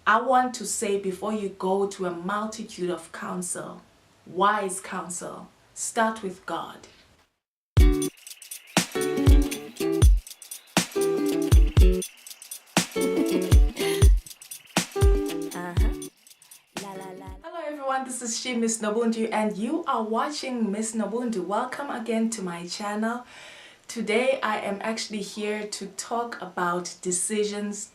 I want to say, before you go to a multitude of counsel, wise counsel, start with God. Hello everyone, this is she, Miss Nobundu, and you are watching Miss Nobundu. Welcome again to my channel. Today I am actually here to talk about decisions.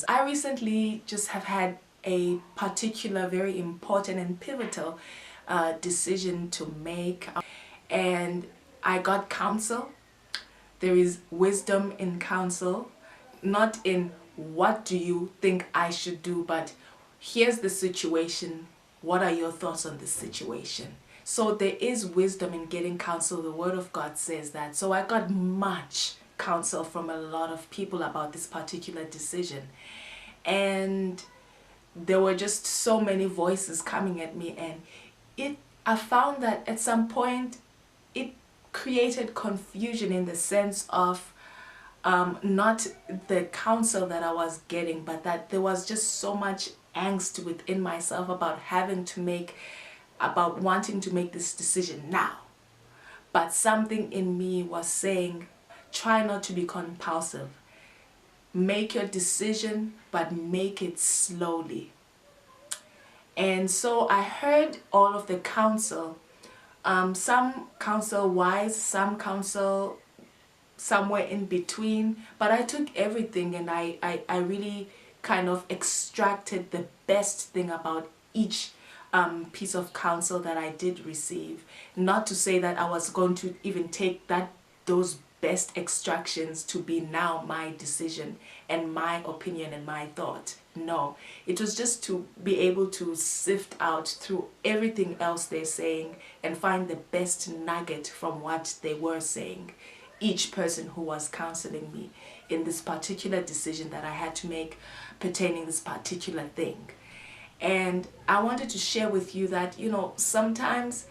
I recently just have had a particular very important and pivotal decision to make, and I got counsel. There is wisdom in counsel, not in what do you think I should do, but here's the situation. What are your thoughts on this situation? So there is wisdom in getting counsel. The Word of God says that. So I got much counsel from a lot of people about this particular decision. And there were just so many voices coming at me, and I found that at some point it created confusion in the sense of not the counsel that I was getting, but that there was just so much angst within myself about wanting to make this decision now. But something in me was saying, try not to be compulsive. Make your decision, but make it slowly. And so I heard all of the counsel. Some counsel wise, some counsel somewhere in between, but I took everything, and I really kind of extracted the best thing about each piece of counsel that I did receive. Not to say that I was going to even take those best extractions to be now my decision and my opinion and my thought. No, it was just to be able to sift out through everything else they're saying and find the best nugget from what they were saying, each person who was counseling me in this particular decision that I had to make pertaining this particular thing. And I wanted to share with you that, sometimes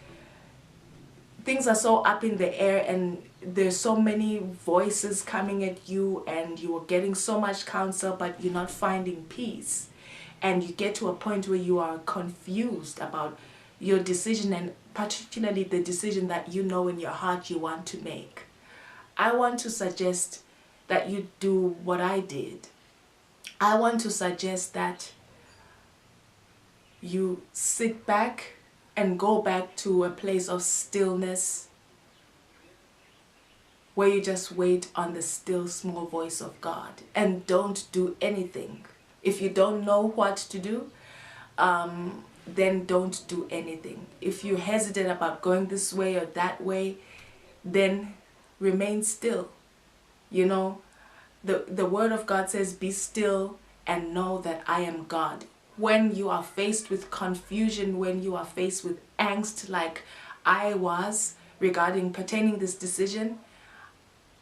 things are so up in the air and there's so many voices coming at you, and you are getting so much counsel, but you're not finding peace. And you get to a point where you are confused about your decision, and particularly the decision that you know in your heart you want to make. I want to suggest that you do what I did. I want to suggest that you sit back and go back to a place of stillness, where you just wait on the still small voice of God and don't do anything. If you don't know what to do, then don't do anything. If you're hesitant about going this way or that way, then remain still. The Word of God says, be still and know that I am God. When you are faced with confusion, when you are faced with angst like I was pertaining this decision,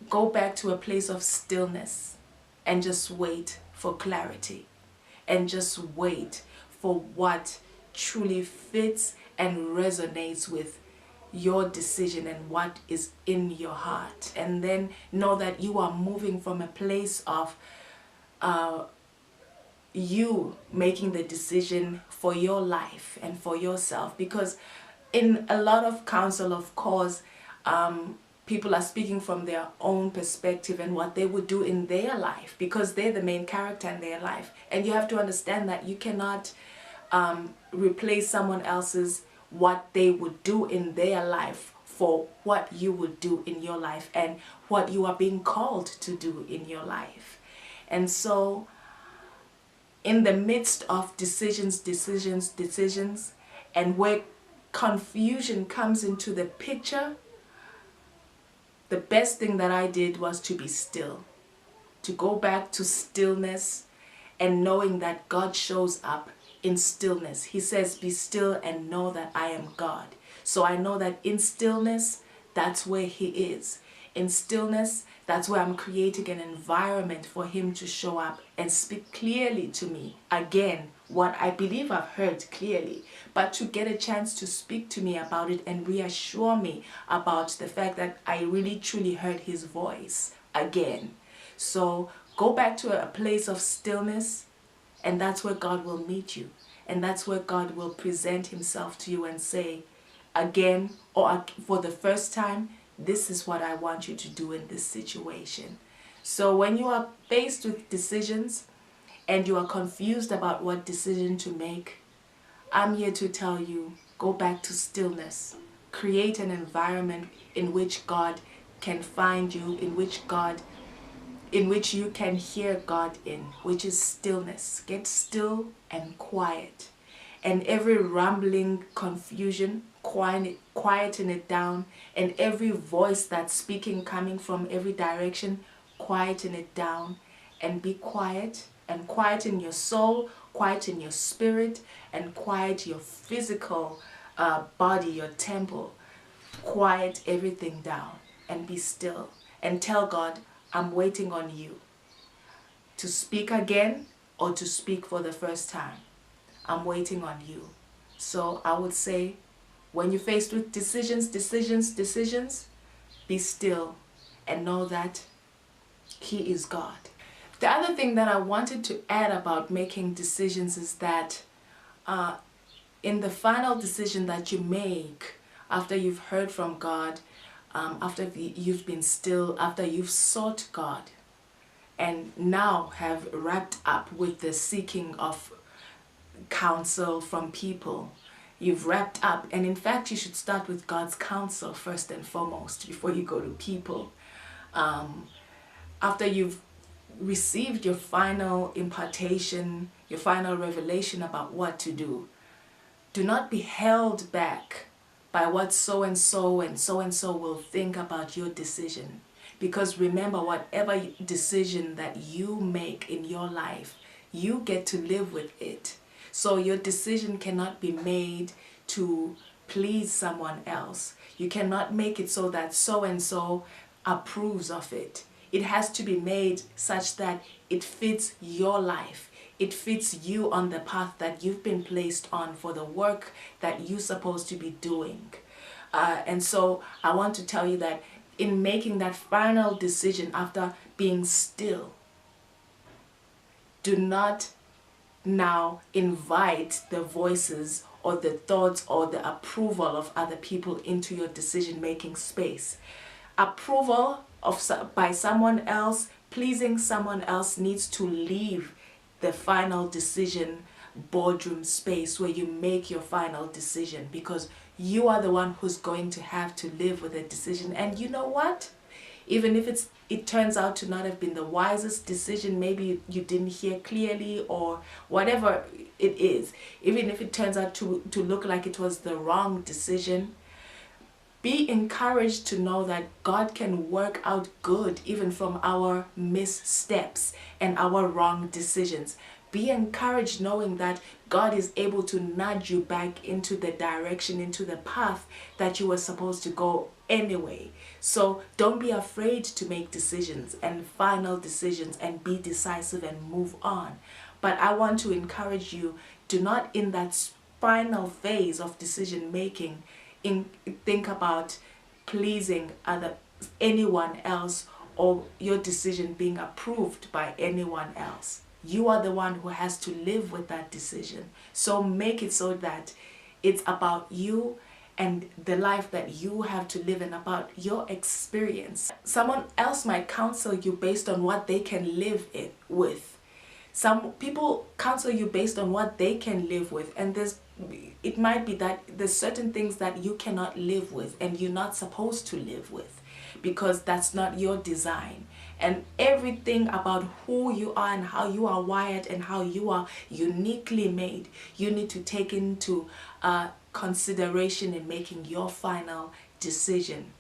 go back to a place of stillness and just wait for clarity, and just wait for what truly fits and resonates with your decision and what is in your heart. And then know that you are moving from a place of you making the decision for your life and for yourself. Because in a lot of counsel, of course, people are speaking from their own perspective and what they would do in their life, because they're the main character in their life. And you have to understand that you cannot replace someone else's what they would do in their life for what you would do in your life and what you are being called to do in your life. And so in the midst of decisions, and where confusion comes into the picture, the best thing that I did was to be still, to go back to stillness, and knowing that God shows up in stillness. He says, be still and know that I am God. So I know that in stillness, that's where He is. In stillness, that's where I'm creating an environment for Him to show up and speak clearly to me. Again, what I believe I've heard clearly, but to get a chance to speak to me about it and reassure me about the fact that I really truly heard His voice again. So go back to a place of stillness, And that's where God will meet you. And that's where God will present himself to you and say, again, or for the first time, this is what I want you to do in this situation. So when you are faced with decisions and you are confused about what decision to make, I'm here to tell you, go back to stillness. Create an environment in which God can find you, in which you can hear God in, which is stillness. Get still and quiet. And every rambling confusion, quieten it down. And every voice that's speaking coming from every direction, quieten it down. And be quiet. And quieten your soul, quieten your spirit, and quiet your physical body, your temple. Quiet everything down and be still. And tell God, I'm waiting on you to speak again or to speak for the first time. I'm waiting on you. So I would say, when you're faced with decisions, be still and know that He is God. The other thing that I wanted to add about making decisions is that in the final decision that you make, after you've heard from God, after you've been still, after you've sought God, and now have wrapped up with the seeking of counsel from people, you've wrapped up, and in fact you should start with God's counsel first and foremost before you go to people. After you've received your final impartation, your final revelation about what to do, do not be held back by what so and so will think about your decision. Because remember, whatever decision that you make in your life, you get to live with it. So your decision cannot be made to please someone else. You cannot make it so that so and so approves of it. It has to be made such that it fits your life. It fits you on the path that you've been placed on for the work that you're supposed to be doing. And so I want to tell you that in making that final decision after being still, do not now invite the voices or the thoughts or the approval of other people into your decision-making space. Approval by someone else, pleasing someone else, needs to leave the final decision boardroom space where you make your final decision, because you are the one who's going to have to live with a decision. And you know what? Even if it turns out to not have been the wisest decision, maybe you didn't hear clearly or whatever it is, even if it turns out to look like it was the wrong decision, be encouraged to know that God can work out good even from our missteps and our wrong decisions. Be encouraged knowing that God is able to nudge you back into the direction, into the path that you were supposed to go anyway. So don't be afraid to make decisions and final decisions and be decisive and move on. But I want to encourage you, do not in that final phase of decision making think about pleasing anyone else or your decision being approved by anyone else. You are the one who has to live with that decision. So make it so that it's about you and the life that you have to live and about your experience. Someone else might counsel you based on what they can live with. Some people counsel you based on what they can live with, and it might be that there's certain things that you cannot live with and you're not supposed to live with because that's not your design. And everything about who you are and how you are wired and how you are uniquely made, you need to take into consideration in making your final decision.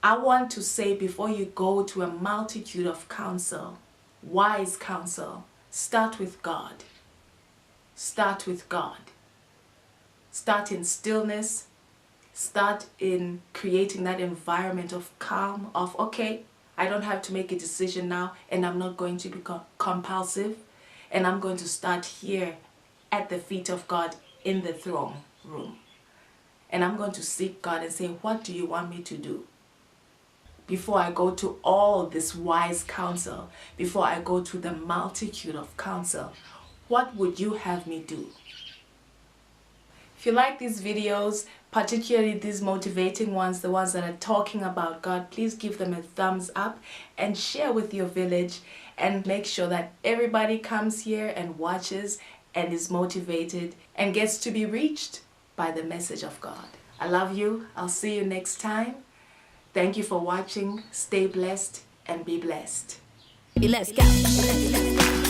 I want to say, before you go to a multitude of counsel, wise counsel, start with God. Start with God. Start in stillness. Start in creating that environment of calm, of okay, I don't have to make a decision now, and I'm not going to be compulsive, and I'm going to start here at the feet of God in the throne room. And I'm going to seek God and say, what do you want me to do? before I go to all this wise counsel, before I go to the multitude of counsel, what would you have me do? If you like these videos, particularly these motivating ones, the ones that are talking about God, please give them a thumbs up and share with your village, and make sure that everybody comes here and watches and is motivated and gets to be reached by the message of God. I love you. I'll see you next time. Thank you for watching. Stay blessed and be blessed. Let's go.